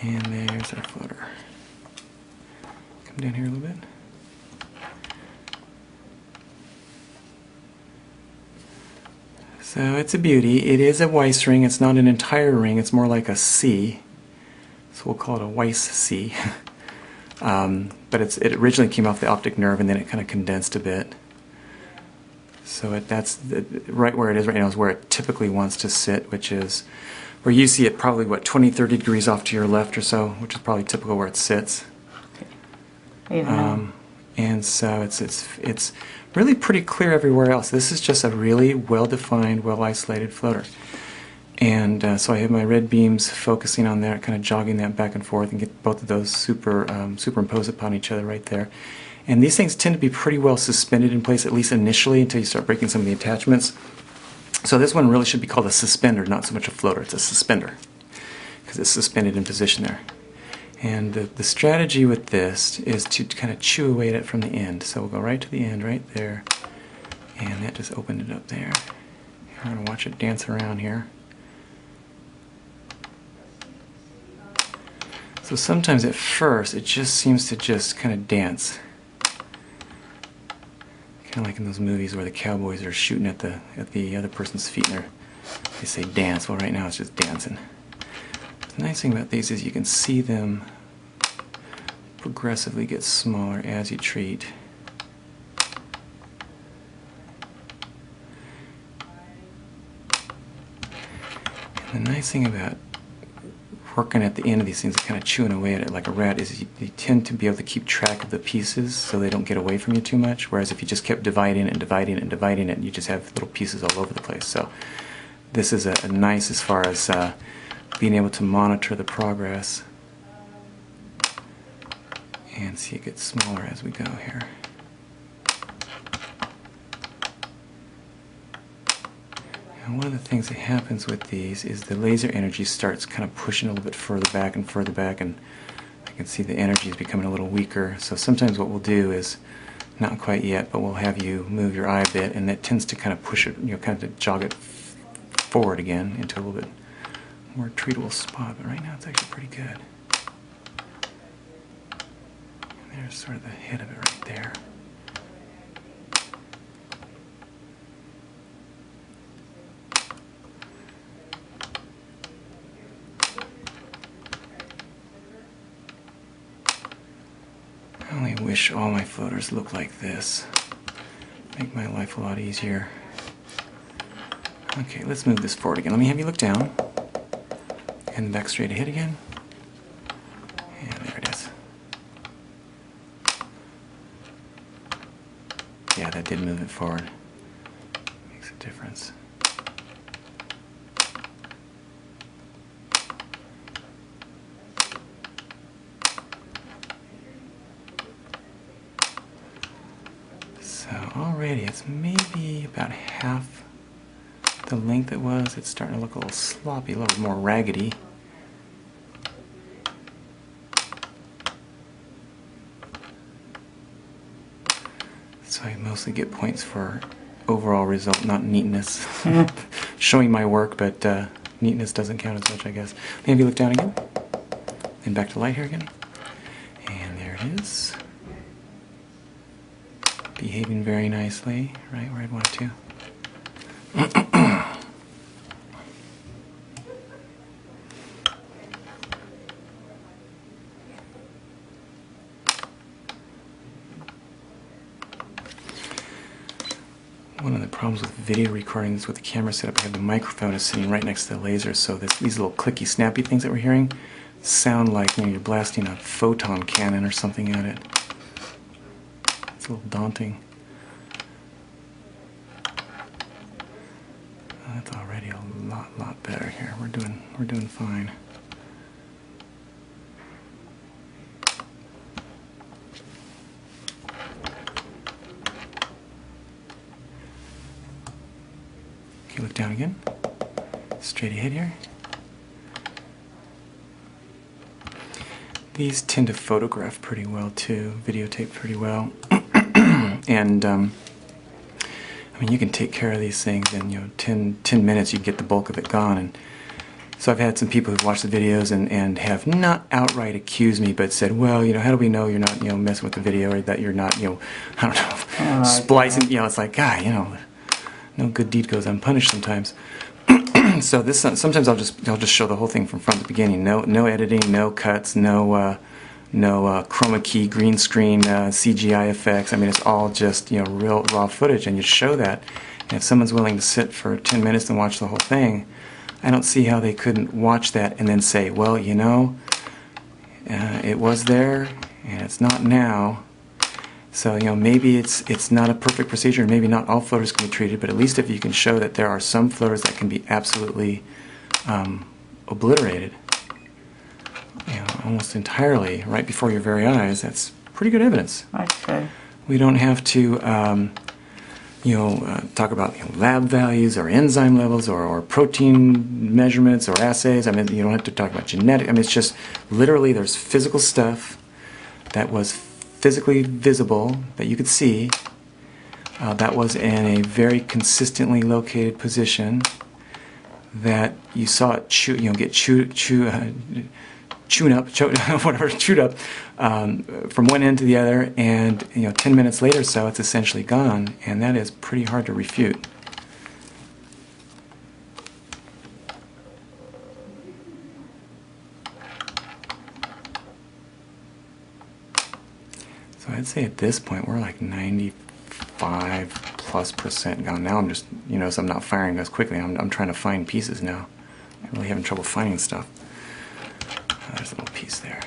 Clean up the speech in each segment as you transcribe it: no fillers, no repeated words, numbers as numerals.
And there's our floater. Come down here a little bit. So it's a beauty. It is a Weiss ring. It's not an entire ring. It's more like a C. So we'll call it a Weiss C. But it originally came off the optic nerve and then it kind of condensed a bit. So right where it is right now is where it typically wants to sit, which is where you see it probably, what, 20, 30 degrees off to your left or so, which is probably typical where it sits. And so it's really pretty clear everywhere else. This is just a really well-defined, well-isolated floater. And so I have my red beams focusing on that, kind of jogging that back and forth, and get both of those superimpose upon each other right there. And these things tend to be pretty well suspended in place, at least initially, until you start breaking some of the attachments. So this one really should be called a suspender, not so much a floater. It's a suspender, because it's suspended in position there. And the strategy with this is to kind of chew away at it from the end. So we'll go right to the end, right there. And that just opened it up there. I'm going to watch it dance around here. So sometimes at first it just seems to just kind of dance. Kind of like in those movies where the cowboys are shooting at the other person's feet and they say dance. Well, right now it's just dancing. The nice thing about these is you can see them progressively get smaller as you treat. And the nice thing about working at the end of these things, kind of chewing away at it like a rat, is you tend to be able to keep track of the pieces so they don't get away from you too much, whereas if you just kept dividing it and dividing it and dividing it, you just have little pieces all over the place. So this is a nice as far as being able to monitor the progress and see it get smaller as we go here. And one of the things that happens with these is the laser energy starts kind of pushing a little bit further back, and I can see the energy is becoming a little weaker. So sometimes what we'll do is, not quite yet, but we'll have you move your eye a bit, and that tends to kind of push it, kind of jog it forward again into a little bit more treatable spot. But right now it's actually pretty good. And there's sort of the head of it right there. I only wish all my floaters looked like this. Make my life a lot easier. Okay, let's move this forward again. Let me have you look down. And back straight ahead again. And there it is. Yeah, that did move it forward. Makes a difference. So already it's maybe about half the length it was. It's starting to look a little sloppy, a little more raggedy. So I mostly get points for overall result, not neatness. Showing my work, but neatness doesn't count as much, I guess. Maybe look down again. And back to light here again. And there it is. Behaving very nicely, right where I'd want it to. One of the problems with video recording is with the camera setup, I have the microphone is sitting right next to the laser, so these little clicky, snappy things that we're hearing sound like you're blasting a photon cannon or something at it. It's a little daunting. That's already a lot better here. We're doing fine. Okay, look down again. Straight ahead here. These tend to photograph pretty well too, videotape pretty well. And I mean, you can take care of these things in 10 minutes. You get the bulk of it gone, and So I've had some people who've watched the videos and have not outright accused me, but said, well, you know, how do we know you're not, you know, messing with the video, or that you're not, you know, I don't know, splicing, you know, it's like, God, you know, no good deed goes unpunished sometimes. So this, sometimes I'll just show the whole thing from front to beginning. No editing, no cuts, no chroma key, green screen, CGI effects. I mean, it's all just, you know, real raw footage, and you show that. And if someone's willing to sit for 10 minutes and watch the whole thing, I don't see how they couldn't watch that and then say, well, you know, it was there and it's not now. So, you know, maybe it's not a perfect procedure, maybe not all floaters can be treated, but at least if you can show that there are some floaters that can be absolutely obliterated, you know, almost entirely right before your very eyes, that's pretty good evidence. Okay. We don't have to you know, talk about, you know, lab values or enzyme levels or protein measurements or assays. I mean, you don't have to talk about genetic. I mean, it's just literally there's physical stuff that was physically visible that you could see, that was in a very consistently located position, that you saw it get chewed up from one end to the other, and, you know, 10 minutes later, so it's essentially gone, and that is pretty hard to refute. So I'd say at this point we're like 95+% gone. Now I'm just, you know, so I'm not firing as quickly. I'm trying to find pieces now. I'm really having trouble finding stuff. There's a little piece there.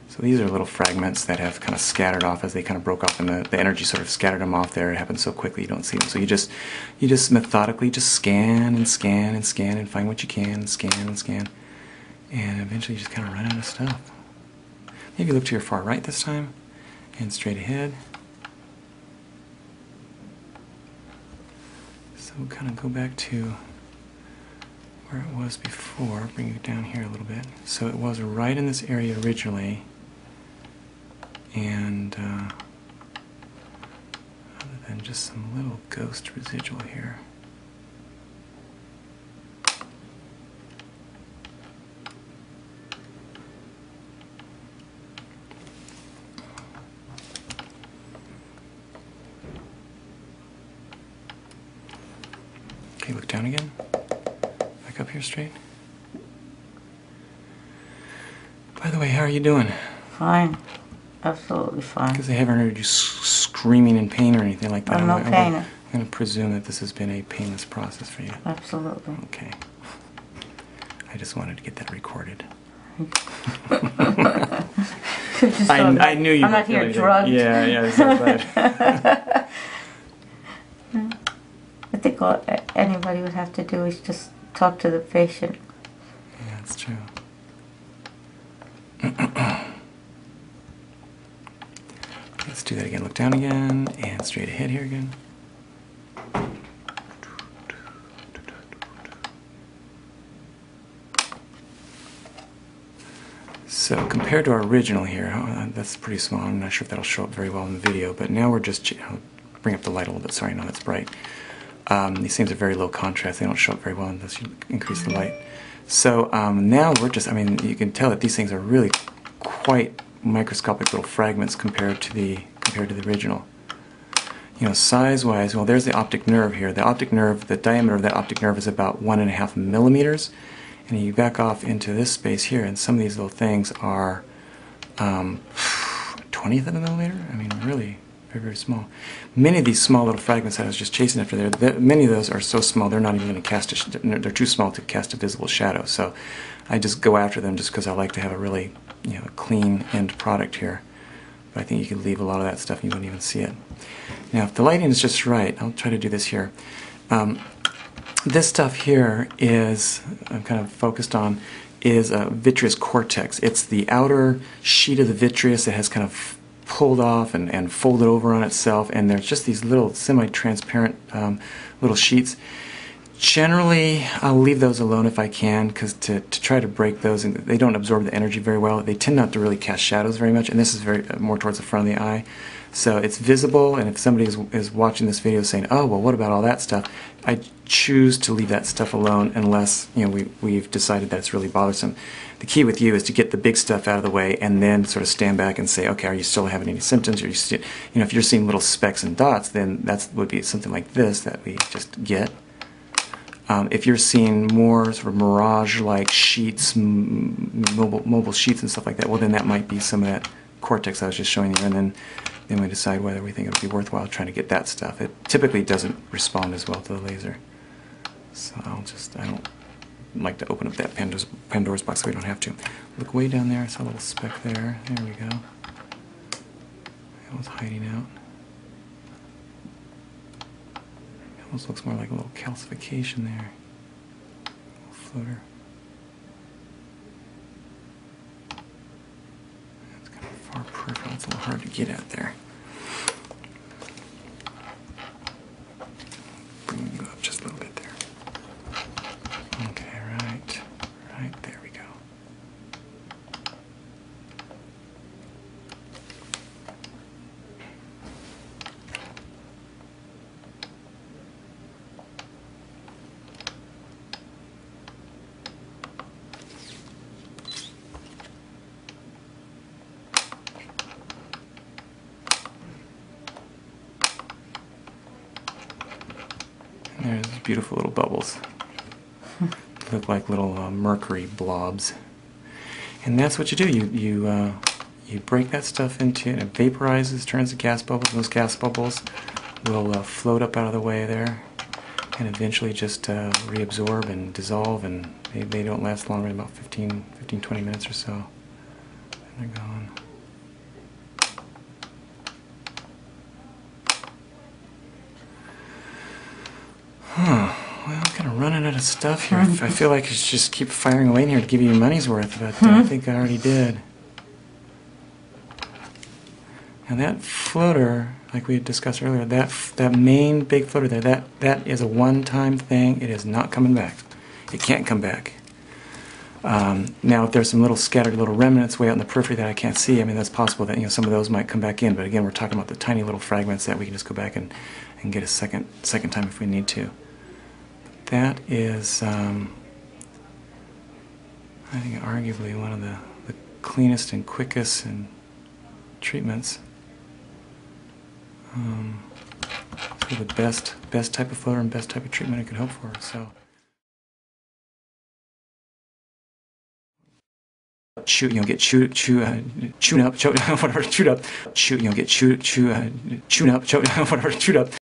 So these are little fragments that have kind of scattered off as they kind of broke off, and the energy sort of scattered them off there. It happened so quickly you don't see them. So you just methodically just scan and scan and scan and find what you can, and scan and scan, and eventually you just kind of run out of stuff. Maybe look to your far right this time and straight ahead. So we'll kind of go back to where it was before, bring it down here a little bit. So it was right in this area originally, and other than just some little ghost residual here. Okay, look down again. Back up here straight. By the way, how are you doing? Fine. Absolutely fine. Because I haven't heard you screaming in pain or anything like that. I'm no pain. I'm going to presume that this has been a painless process for you. Absolutely. Okay. I just wanted to get that recorded. I knew you I'm were not here feeling it. drugged. Yeah, so glad. I think all anybody would have to do is just talk to the patient. Yeah, that's true. Let's do that again. Look down again and straight ahead here again. So compared to our original here, that's pretty small. I'm not sure if that'll show up very well in the video, but now we're just, I'll bring up the light a little bit. Sorry, no, that's bright. These things are very low contrast. They don't show up very well unless you increase the light. So now we're just, I mean, you can tell that these things are really quite microscopic little fragments compared to the original. You know, size-wise, well, there's the optic nerve here. The optic nerve, the diameter of that optic nerve is about 1.5 millimeters. And you back off into this space here, and some of these little things are 1/20th of a millimeter. I mean, really very, very small. Many of these small little fragments that I was just chasing after there, many of those are so small they're not even going to cast they're too small to cast a visible shadow. So I just go after them just because I like to have a really, you know, clean end product here. But I think you could leave a lot of that stuff and you wouldn't even see it. Now, if the lighting is just right, I'll try to do this here. This stuff here is, I'm kind of focused on, is a vitreous cortex. It's the outer sheet of the vitreous that has kind of pulled off and folded over on itself, and there's just these little semi-transparent little sheets Generally, I'll leave those alone if I can, because to try to break those, and they don't absorb the energy very well. They tend not to really cast shadows very much, and this is very more towards the front of the eye. So it's visible, and if somebody is watching this video saying, oh, well, what about all that stuff? I choose to leave that stuff alone unless we've decided that it's really bothersome. The key with you is to get the big stuff out of the way and then sort of stand back and say, okay, are you still having any symptoms? Are you still, if you're seeing little specks and dots, then that would be something like this that we just get. If you're seeing more sort of mirage-like sheets, mobile sheets and stuff like that, well, then that might be some of that cortex I was just showing you, and then we decide whether we think it would be worthwhile trying to get that stuff. It typically doesn't respond as well to the laser. So I don't like to open up that Pandora's box so we don't have to. Look way down there, I saw a little speck there. There we go. That was hiding out. Almost looks more like a little calcification there. A little floater. That's kind of far peripheral. It's a little hard to get at there. Bring you up just a little bit there. Okay, right there we go. There's beautiful little bubbles. Look like little mercury blobs. And that's what you do. You break that stuff into it. It vaporizes, turns to gas bubbles. And those gas bubbles will float up out of the way there, and eventually just reabsorb and dissolve. And they don't last long, right? About 20 minutes or so. And they're gone. Huh. Well, I'm kind of running out of stuff here. I feel like I should just keep firing away in here to give you your money's worth, but I think I already did. And that floater, like we had discussed earlier, that main big floater there, that is a one-time thing. It is not coming back. It can't come back. Now, if there's some little scattered little remnants way out in the periphery that I can't see, I mean, that's possible that some of those might come back in. But again, we're talking about the tiny little fragments that we can just go back and get a second time if we need to. That is, I think, arguably one of the cleanest and quickest treatments. For the best type of floater and best type of treatment I could hope for. So, chewed up, whatever, chewed up, get chewed up, whatever, chewed up.